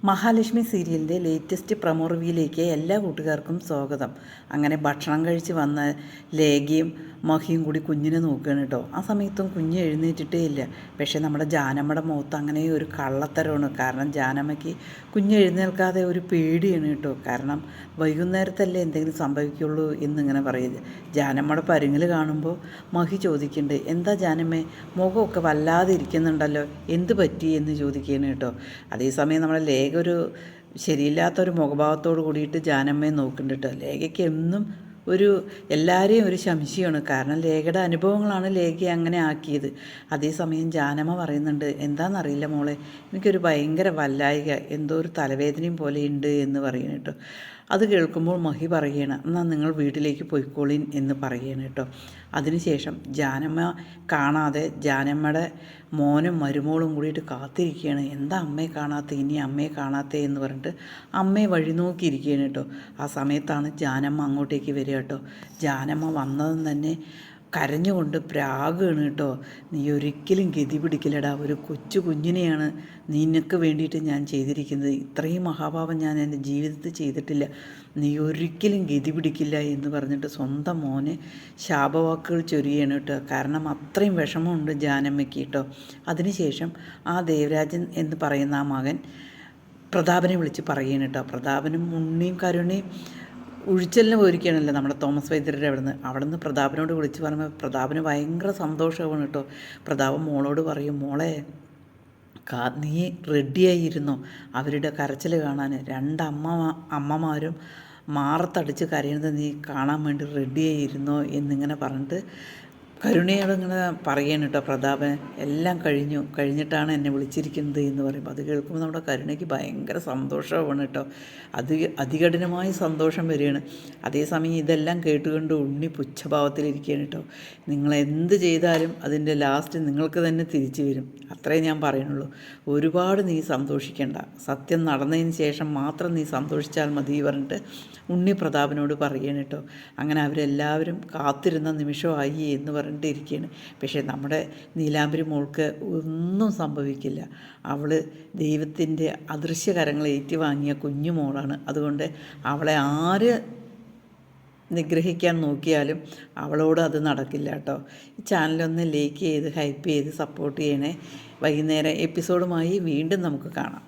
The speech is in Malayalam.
മഹാലക്ഷ്മി സീരിയലിൻ്റെ ലേറ്റസ്റ്റ് പ്രൊമോ റിവ്യൂയിലേക്ക് എല്ലാ കൂട്ടുകാർക്കും സ്വാഗതം. അങ്ങനെ ഭക്ഷണം കഴിച്ച് വന്ന ലേഖയും മഹിയും കൂടി കുഞ്ഞിനെ നോക്കുകയാണ് കേട്ടോ. ആ സമയത്തും കുഞ്ഞ് എഴുന്നേറ്റിട്ടേ ഇല്ല. പക്ഷേ നമ്മുടെ ജാനമ്മയുടെ മുഖത്ത് അങ്ങനെ ഒരു കള്ളത്തരമാണ്. കാരണം ജാനമ്മയ്ക്ക് കുഞ്ഞ് എഴുന്നേൽക്കാതെ ഒരു പേടിയാണ് കേട്ടോ. കാരണം വൈകുന്നേരത്തല്ലേ എന്തെങ്കിലും സംഭവിക്കുള്ളൂ എന്നിങ്ങനെ പറയുന്നത്. ജാനമ്മയുടെ പരുങ്ങൽ കാണുമ്പോൾ മഹി ചോദിക്കുന്നുണ്ട്, എന്താ ജാനമ്മേ മുഖമൊക്കെ വല്ലാതെ ഇരിക്കുന്നുണ്ടല്ലോ, എന്ത് പറ്റി എന്ന് ചോദിക്കുകയാണ് കേട്ടോ. അതേസമയം നമ്മളെ ലേഖ ഒരു ശരിയില്ലാത്തൊരു മുഖഭാവത്തോട് കൂടിയിട്ട് ജാനമ്മയെ നോക്കുന്നുണ്ട് കേട്ടോ. ലേഖയ്ക്ക് എന്നും എല്ലാവരെയും ഒരു സംശയമാണ്. കാരണം ലേഖയുടെ അനുഭവങ്ങളാണ് ലേഖയെ അങ്ങനെ ആക്കിയത്. അതേസമയം ജാനമ്മ പറയുന്നുണ്ട്, എന്താണെന്നറിയില്ല മോളെ, എനിക്കൊരു ഭയങ്കര വല്ലായിക, എന്തോ ഒരു തലവേദനയും പോലെയുണ്ട് എന്ന് പറയുന്നു കേട്ടോ. അത് കേൾക്കുമ്പോൾ മഹി പറയുകയാണ്, എന്നാൽ നിങ്ങൾ വീട്ടിലേക്ക് പോയിക്കോളീൻ എന്ന് പറയുകയാണ് കേട്ടോ. അതിനുശേഷം ജാനമ്മ കാണാതെ ജാനമ്മയുടെ മോനും മരുമോളും കൂടിയിട്ട് കാത്തിരിക്കുകയാണ്. എന്താ അമ്മയെ കാണാത്ത, ഇനി അമ്മയെ കാണാത്തേ എന്ന് പറഞ്ഞിട്ട് അമ്മയെ വഴി നോക്കിയിരിക്കുകയാണ് കേട്ടോ. ആ സമയത്താണ് ജാനമ്മ അങ്ങോട്ടേക്ക് വരിക കേട്ടോ. ജാനമ്മ വന്നതും തന്നെ കരഞ്ഞുകൊണ്ട് പ്രാഗാണ് കേട്ടോ. നീ ഒരിക്കലും ഗതി പിടിക്കില്ലടാ, ഒരു കൊച്ചു കുഞ്ഞിനെയാണ് നിനക്ക് വേണ്ടിയിട്ട് ഞാൻ ചെയ്തിരിക്കുന്നത്. ഇത്രയും മഹാഭാവം ഞാൻ എൻ്റെ ജീവിതത്തിൽ ചെയ്തിട്ടില്ല, നീ ഒരിക്കലും ഗതി പിടിക്കില്ല എന്ന് പറഞ്ഞിട്ട് സ്വന്തം മോനെ ശാപവാക്കുകൾ ചൊരിയാണ് കേട്ടോ. കാരണം അത്രയും വിഷമമുണ്ട് ജാനമ്മയ്ക്ക് കേട്ടോ. അതിനുശേഷം ആ ദേവരാജൻ എന്ന് പറയുന്ന ആ മകൻ പ്രതാപനെ വിളിച്ച് പറയുകയാണ് കേട്ടോ. പ്രതാപനും ഉണ്ണിയും കരുണയും ഉഴിച്ചലിന് പോയിരിക്കുകയാണല്ലോ നമ്മുടെ തോമസ് വൈദ്യരുടെ അവിടുന്ന് പ്രതാപനോട് വിളിച്ച് പറയുമ്പോൾ പ്രതാപന് ഭയങ്കര സന്തോഷമാണ് കേട്ടോ. പ്രതാപൻ മോളോട് പറയും, മോളെ നീ റെഡിയായിരുന്നോ അവരുടെ കരച്ചിൽ കാണാൻ? അമ്മമാരും മാറത്തടിച്ച് കരയുന്നത് നീ കാണാൻ വേണ്ടി റെഡിയായിരുന്നോ എന്നിങ്ങനെ പറഞ്ഞിട്ട് കരുണയോട് ഇങ്ങനെ പറയാണ് കേട്ടോ. പ്രതാപൻ എല്ലാം കഴിഞ്ഞിട്ടാണ് എന്നെ വിളിച്ചിരിക്കുന്നത് എന്ന് പറയുമ്പോൾ അത് കേൾക്കുമ്പോൾ നമ്മുടെ കരുണയ്ക്ക് ഭയങ്കര സന്തോഷമാണ് കേട്ടോ. അതികഠിനമായ സന്തോഷം വരികയാണ്. അതേസമയം ഇതെല്ലാം കേട്ടുകൊണ്ട് ഉണ്ണി പുച്ഛഭാവത്തിലിരിക്കുകയാണ് കേട്ടോ. നിങ്ങൾ എന്ത് ചെയ്താലും അതിൻ്റെ ലാസ്റ്റ് നിങ്ങൾക്ക് തന്നെ തിരിച്ചു വരും, അത്രേ ഞാൻ പറയുന്നുള്ളൂ. ഒരുപാട് നീ സന്തോഷിക്കേണ്ട, സത്യം നടന്നതിന് ശേഷം മാത്രം നീ സന്തോഷിച്ചാൽ മതി പറഞ്ഞിട്ട് ഉണ്ണി പ്രതാപനോട് പറയുകയാണ് കേട്ടോ. അങ്ങനെ അവരെല്ലാവരും കാത്തിരുന്ന നിമിഷമായി എന്ന് പറഞ്ഞിട്ടിരിക്കുകയാണ്. പക്ഷേ നമ്മുടെ നീലാംബരി മോൾക്ക് ഒന്നും സംഭവിക്കില്ല. അവൾ ദൈവത്തിൻ്റെ അദൃശ്യകരങ്ങൾ ഏറ്റുവാങ്ങിയ കുഞ്ഞു മോളാണ്. അതുകൊണ്ട് അവളെ ആര് നിഗ്രഹിക്കാൻ നോക്കിയാലും അവളോട് അത് നടക്കില്ല കേട്ടോ. ഈ ചാനലൊന്ന് ലൈക്ക് ചെയ്ത് ഹൈപ്പ് ചെയ്ത് സപ്പോർട്ട് ചെയ്യണേ. വൈകുന്നേരം എപ്പിസോഡുമായി വീണ്ടും നമുക്ക് കാണാം.